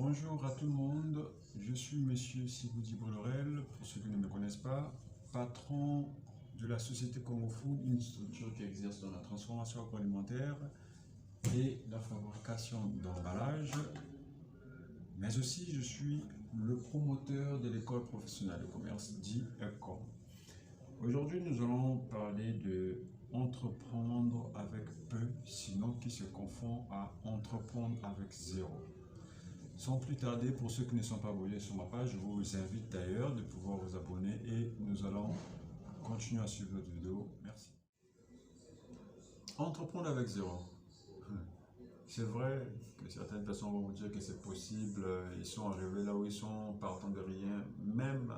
Bonjour à tout le monde, je suis Monsieur Sigoudi Bollorel, pour ceux qui ne me connaissent pas, patron de la société Congo Food, une structure qui exerce dans la transformation agroalimentaire et la fabrication d'emballages, mais aussi je suis le promoteur de l'école professionnelle de commerce dit ECOM. Aujourd'hui, nous allons parler de entreprendre avec peu, sinon qui se confond à entreprendre avec zéro. Sans plus tarder, pour ceux qui ne sont pas abonnés sur ma page, je vous invite d'ailleurs de pouvoir vous abonner et nous allons continuer à suivre notre vidéo. Merci. Entreprendre avec zéro. C'est vrai que certaines personnes vont vous dire que c'est possible, ils sont arrivés là où ils sont, partant de rien. Même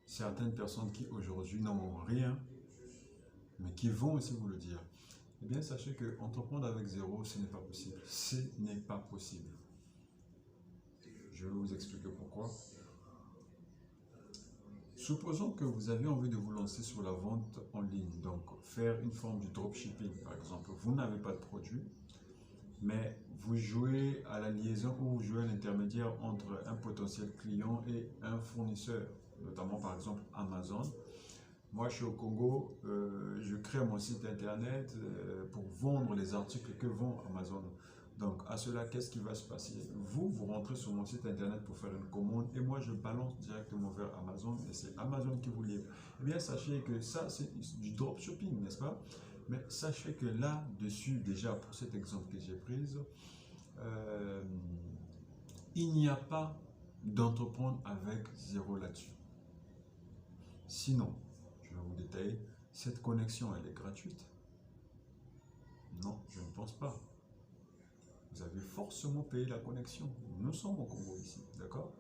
certaines personnes qui aujourd'hui n'ont rien, mais qui vont aussi vous le dire. Eh bien, sachez que entreprendre avec zéro, ce n'est pas possible. Ce n'est pas possible. Je vais vous expliquer pourquoi. Supposons que vous avez envie de vous lancer sur la vente en ligne, donc faire une forme du dropshipping par exemple. Vous n'avez pas de produit, mais vous jouez à la liaison ou vous jouez à l'intermédiaire entre un potentiel client et un fournisseur, notamment par exemple Amazon. Moi, je suis au Congo, je crée mon site internet pour vendre les articles que vend Amazon. Donc, à cela, qu'est-ce qui va se passer? Vous rentrez sur mon site internet pour faire une commande et moi, je balance directement vers Amazon et c'est Amazon qui vous livre. Eh bien, sachez que ça, c'est du dropshipping, n'est-ce pas? Mais sachez que là-dessus, déjà, pour cet exemple que j'ai pris, il n'y a pas d'entreprendre avec zéro là-dessus. Sinon, je vais vous détailler, cette connexion, elle est gratuite? Non, je ne pense pas. Vous avez forcément payé la connexion. Nous sommes au Congo ici, d'accord?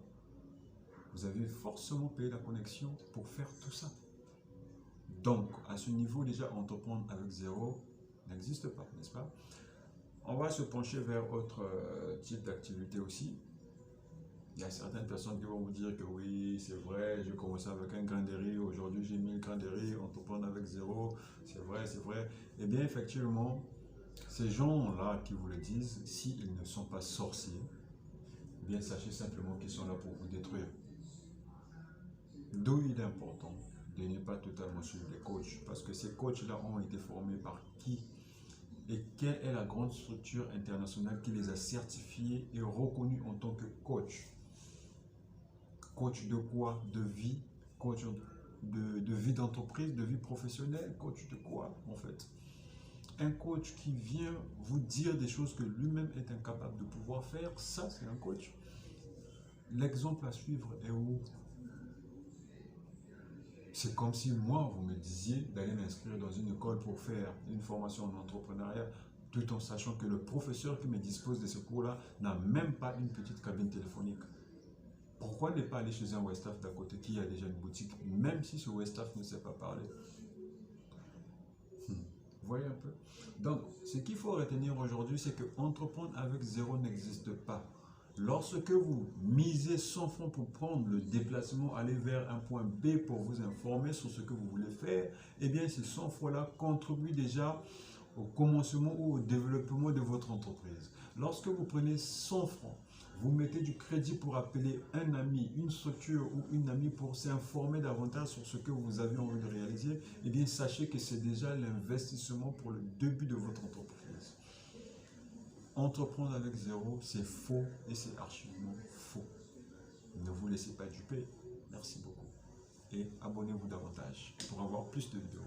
Vous avez forcément payé la connexion pour faire tout ça. Donc, à ce niveau, déjà, entreprendre avec zéro n'existe pas, n'est-ce pas? On va se pencher vers autre type d'activité aussi. Il y a certaines personnes qui vont vous dire que oui, c'est vrai, j'ai commencé avec un grain de riz, aujourd'hui j'ai 1000 grains de riz, entreprendre avec zéro, c'est vrai, c'est vrai. Eh bien, effectivement, ces gens-là qui vous le disent, s'ils ne sont pas sorciers, eh bien, sachez simplement qu'ils sont là pour vous détruire. D'où il est important de ne pas totalement suivre les coachs, parce que ces coachs-là ont été formés par qui? Et quelle est la grande structure internationale qui les a certifiés et reconnus en tant que coach? Coach de quoi? De vie? Coach de vie d'entreprise, de vie professionnelle? Coach de quoi en fait? Un coach qui vient vous dire des choses que lui-même est incapable de pouvoir faire, ça c'est un coach. L'exemple à suivre est où? C'est comme si moi, vous me disiez d'aller m'inscrire dans une école pour faire une formation en entrepreneuriat, tout en sachant que le professeur qui me dispose de ce cours-là n'a même pas une petite cabine téléphonique. Pourquoi ne pas aller chez un Westaf d'à côté qui a déjà une boutique, même si ce Westaf ne sait pas parler? Vous voyez un peu? Donc, ce qu'il faut retenir aujourd'hui, c'est que entreprendre avec zéro n'existe pas. Lorsque vous misez 100 francs pour prendre le déplacement, aller vers un point B pour vous informer sur ce que vous voulez faire, eh bien, ces 100 francs-là contribuent déjà au commencement ou au développement de votre entreprise. Lorsque vous prenez 100 francs, vous mettez du crédit pour appeler un ami, une structure ou une amie pour s'informer davantage sur ce que vous avez envie de réaliser, eh bien sachez que c'est déjà l'investissement pour le début de votre entreprise. Entreprendre avec zéro, c'est faux et c'est archivement faux. Ne vous laissez pas duper. Merci beaucoup. Et abonnez-vous davantage pour avoir plus de vidéos.